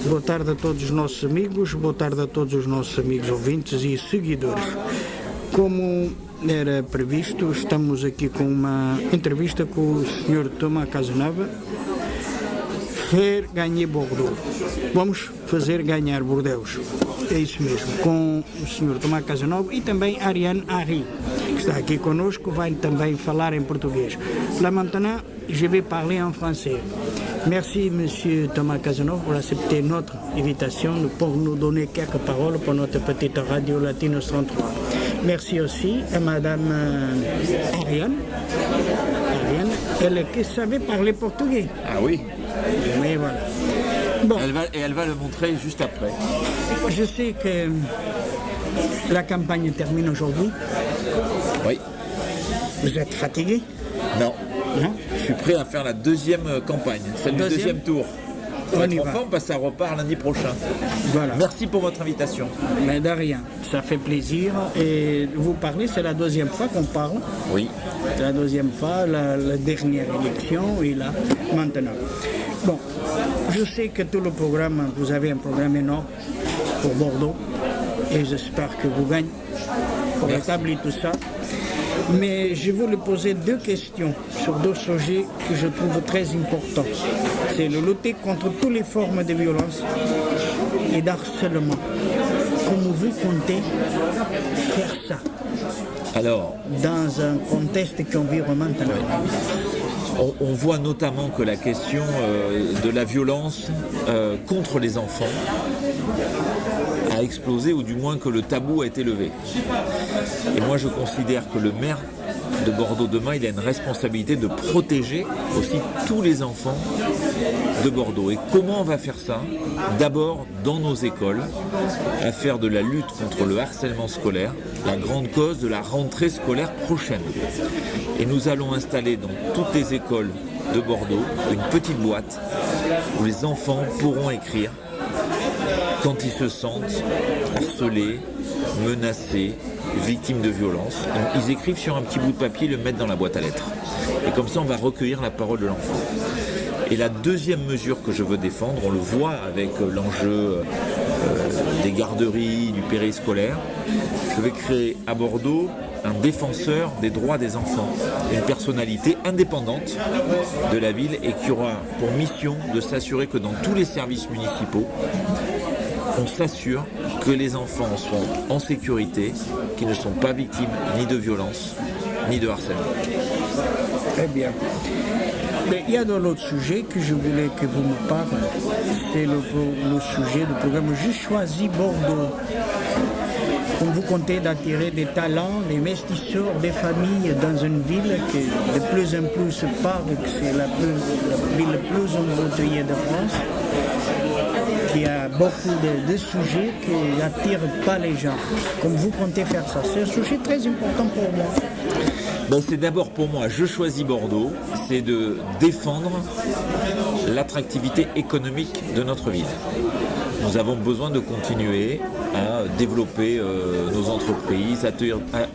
Boa tarde a todos os nossos amigos, boa tarde a todos os nossos amigos ouvintes e seguidores. Como era previsto, estamos aqui com uma entrevista com o Sr. Thomas Cazeneuve. Faire gagner Bordeaux. Vamos fazer ganhar Bordeaux. É isso mesmo, com o Sr. Thomas Cazeneuve e também Ariane Henry, que está aqui conosco, vai também falar em português. Là maintenant, je vais parler en français. Merci Monsieur Thomas Cazeneuve pour accepter notre invitation pour nous donner quelques paroles pour notre petite radio Latino 33. Merci aussi à Madame Ariane. Ariane, elle qui savait parler portugais. Ah oui. Mais voilà. Bon. Elle va le montrer juste après. Je sais que la campagne termine aujourd'hui. Oui. Vous êtes fatigué? Non. Non. Je suis prêt à faire la deuxième campagne, celle du deuxième tour. On va être en forme parce que ça repart lundi prochain. Voilà. Merci pour votre invitation. Mais de rien, ça fait plaisir. Et vous parlez, c'est la deuxième fois qu'on parle. Oui. C'est la deuxième fois, la dernière élection, et là, maintenant. Bon, je sais que tout le programme, vous avez un programme énorme pour Bordeaux, et j'espère que vous gagnez pour établir tout ça. Mais je voulais poser deux questions sur deux sujets que je trouve très importants. C'est le lutter contre toutes les formes de violence et d'harcèlement. Comment vous comptez faire ça? Alors, dans un contexte qu'on vit maintenant. On voit notamment que la question de la violence contre les enfants a explosé, ou du moins que le tabou a été levé. Et moi je considère que le maire de Bordeaux demain, il a une responsabilité de protéger aussi tous les enfants de Bordeaux. Et comment on va faire ça? D'abord dans nos écoles, à faire de la lutte contre le harcèlement scolaire la grande cause de la rentrée scolaire prochaine. Et nous allons installer dans toutes les écoles de Bordeaux une petite boîte où les enfants pourront écrire quand ils se sentent harcelés, menacés, victimes de violences. Ils écrivent sur un petit bout de papier et le mettent dans la boîte à lettres. Et comme ça, on va recueillir la parole de l'enfant. Et la deuxième mesure que je veux défendre, on le voit avec l'enjeu des garderies, du périscolaire, je vais créer à Bordeaux un défenseur des droits des enfants, une personnalité indépendante de la ville et qui aura pour mission de s'assurer que dans tous les services municipaux, on s'assure que les enfants sont en sécurité, qu'ils ne sont pas victimes ni de violence, ni de harcèlement. Très bien. Mais il y a d'autres sujets que je voulais que vous me parlez. C'est le sujet du programme « Je choisis Bordeaux ». Comme vous comptez d'attirer des talents, des investisseurs, des familles dans une ville qui de plus en plus se parle que c'est la ville la plus embouteillée de France, qui a beaucoup de sujets qui n'attirent pas les gens. Comme vous comptez faire ça, c'est un sujet très important pour moi. Ben, c'est d'abord pour moi, je choisis Bordeaux, c'est de défendre l'attractivité économique de notre ville. Nous avons besoin de continuer à développer nos entreprises,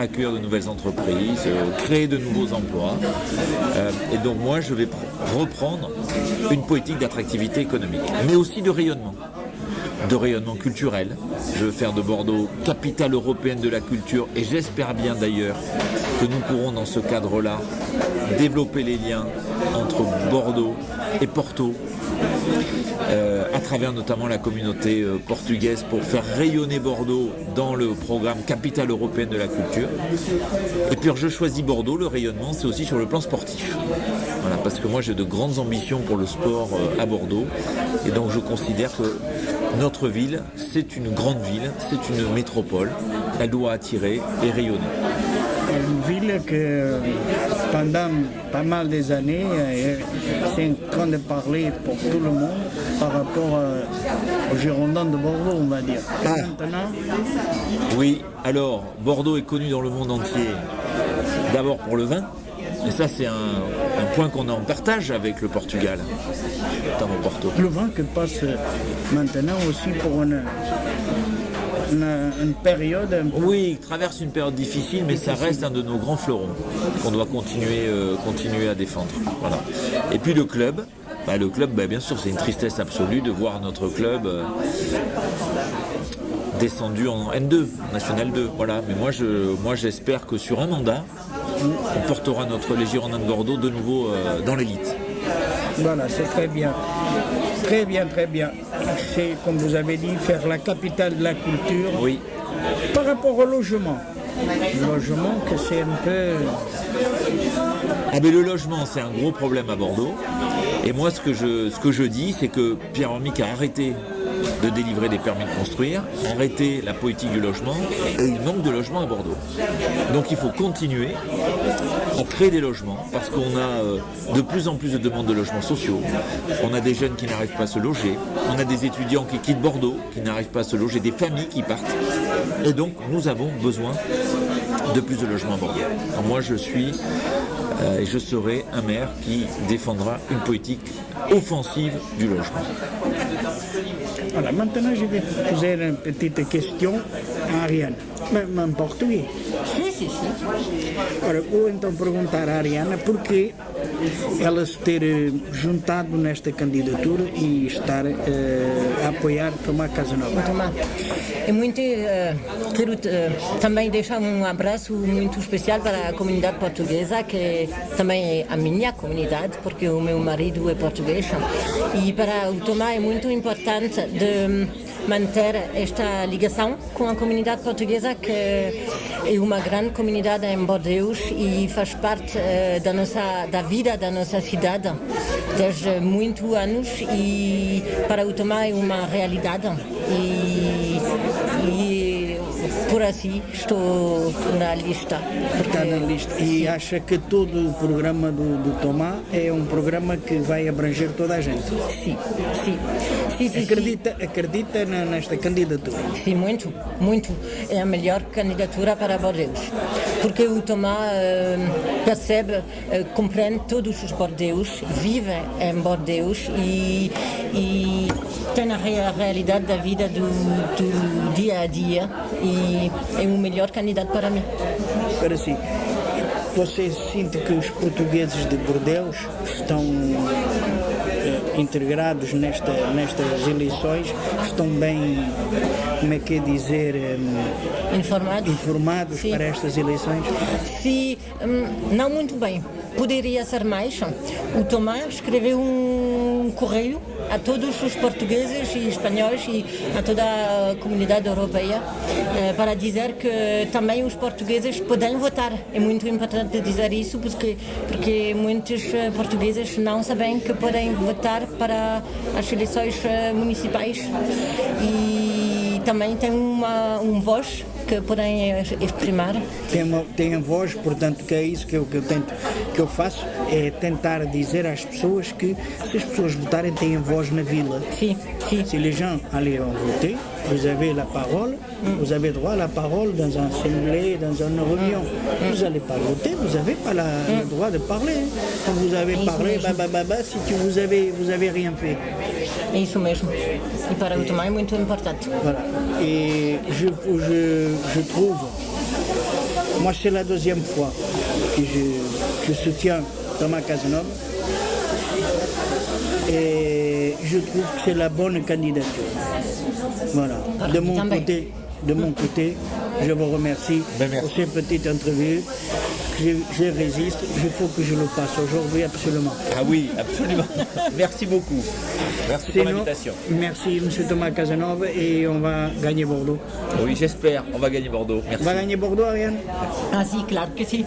accueillir de nouvelles entreprises, créer de nouveaux emplois. Et donc moi, je vais reprendre une politique d'attractivité économique, mais aussi de rayonnement culturel. Je veux faire de Bordeaux capitale européenne de la culture et j'espère bien d'ailleurs que nous pourrons dans ce cadre-là développer les liens entre Bordeaux et Porto, à travers notamment la communauté portugaise pour faire rayonner Bordeaux dans le programme Capitale européenne de la culture. Et puis je choisis Bordeaux, le rayonnement c'est aussi sur le plan sportif. Voilà, parce que moi j'ai de grandes ambitions pour le sport à Bordeaux et donc je considère que notre ville, c'est une grande ville, c'est une métropole, elle doit attirer et rayonner. Une ville que pendant pas mal des années, c'est en train de parler pour tout le monde par rapport aux Girondins de Bordeaux, on va dire. Ah. Maintenant, oui, alors Bordeaux est connu dans le monde entier d'abord pour le vin, et ça c'est un point qu'on a en partage avec le Portugal, notamment Porto. le vent que passe maintenant aussi pour une période... Oui, il traverse une période difficile, mais ça reste un de nos grands fleurons qu'on doit continuer à défendre. Voilà. Et puis le club, le club, bien sûr, c'est une tristesse absolue de voir notre club descendu en N2, National 2. Voilà. Mais moi, j'espère que sur un mandat, on portera notre les Girondins de Bordeaux de nouveau dans l'élite. Voilà, c'est très bien. Très bien, très bien. C'est, comme vous avez dit, faire la capitale de la culture. Oui. Par rapport au logement. Le logement, que c'est un peu... Le logement, c'est un gros problème à Bordeaux. Et moi, ce que je dis, c'est que Pierre Hormick a arrêté de délivrer des permis de construire, arrêter la politique du logement, et il manque de logements à Bordeaux. Donc il faut continuer à créer des logements, parce qu'on a de plus en plus de demandes de logements sociaux, on a des jeunes qui n'arrivent pas à se loger, on a des étudiants qui quittent Bordeaux, qui n'arrivent pas à se loger, des familles qui partent, et donc nous avons besoin de plus de logements à Bordeaux. Alors moi je suis et je serai un maire qui défendra une politique offensive du logement. Voilà, maintenant je vais poser une petite question à Ariane, mas em português. Sim. Ora, vou então perguntar à Ariana porquê ela se ter juntado nesta candidatura e estar a apoiar Tomás Casanova. Tomás. É muito. Quero também deixar abraço muito especial para a comunidade portuguesa, que também é a minha comunidade, porque o meu marido é português. E para o Tomás é muito importante de manter esta ligação com a comunidade portuguesa, que é uma grande comunidade em Bordeaux e faz parte da vida da nossa cidade desde muitos anos, e para o Tomás é uma realidade. E por assim estou na lista. Está na lista. E acha que todo o programa do Tomás é um programa que vai abranger toda a gente? Sim. Acredita nesta candidatura? Sim, muito. É a melhor candidatura para Bordeaux. Porque o Tomás percebe, compreende todos os Bordeaux, vive em Bordeaux e tem a realidade da vida do dia a dia, e é o melhor candidato para mim. Para si, você sente que os portugueses de Bordeaux estão integrados nestas eleições, estão bem, como é que é dizer, informados para estas eleições? Sim, não muito bem. Poderia ser mais. O Tomás escreveu um correio a todos os portugueses e espanhóis e a toda a comunidade europeia para dizer que também os portugueses podem votar. É muito importante dizer isso, porque muitos portugueses não sabem que podem votar para as eleições municipais, e também tem uma voz que podem exprimar. Tem a voz, portanto, que é isso que eu faço, é tentar dizer às pessoas que, se as pessoas votarem, têm voz na vila. Sim. Si les gens allaient voter, vous avez la parole, vous avez droit à la parole dans une assemblée, dans une réunion. Vous n'allez pas voter, vous n'avez pas le droit de parler. Quand vous avez parlé, si vous avez rien fait. É isso mesmo. E para o Tomás é muito importante. Voilà. Et je trouve, moi c'est la deuxième fois que je soutiens Tomás Casanova, et je trouve que c'est la bonne candidature. Voilà. De mon côté, je vous remercie pour cette petite interview. Je résiste, il faut que je le fasse aujourd'hui absolument. Ah oui, absolument. Merci beaucoup. Merci pour l'invitation. Merci M. Tomás Casanova, et on va gagner Bordeaux. Oui, j'espère, on va gagner Bordeaux. Merci. On va gagner Bordeaux, Ariane? Ah si, claro que sim.